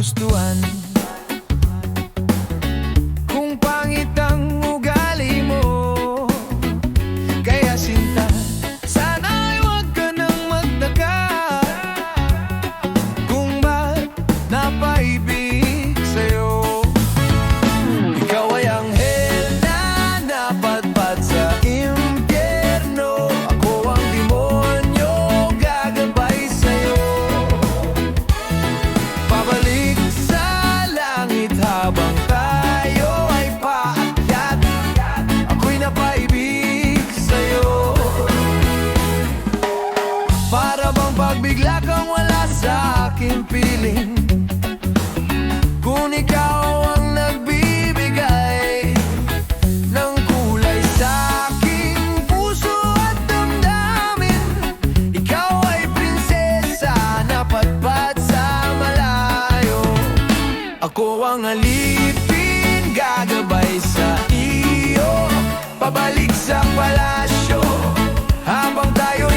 magustuhan. Kung pangit ang ugali mo, kaya sinta, sana'y huwag ka nang magtaka kung ba't napaibig sa'yo. Ikaw ay anghel na napadpad sa impyerno, ako ang demonyo gagabay sa'yo. Pabalik sa langit habang tayo ay paakyat, ako'y napaibig sa'yo. Para bang pagbigla kang wala sa aking piling, kung ikaw ang nagbibigay ng kulay sa aking puso at damdamin. Ikaw ay prinsesa na padpad sa malayo, ako ang alipin gagabay sa iyo. Pabalik sa palasyo habang tayo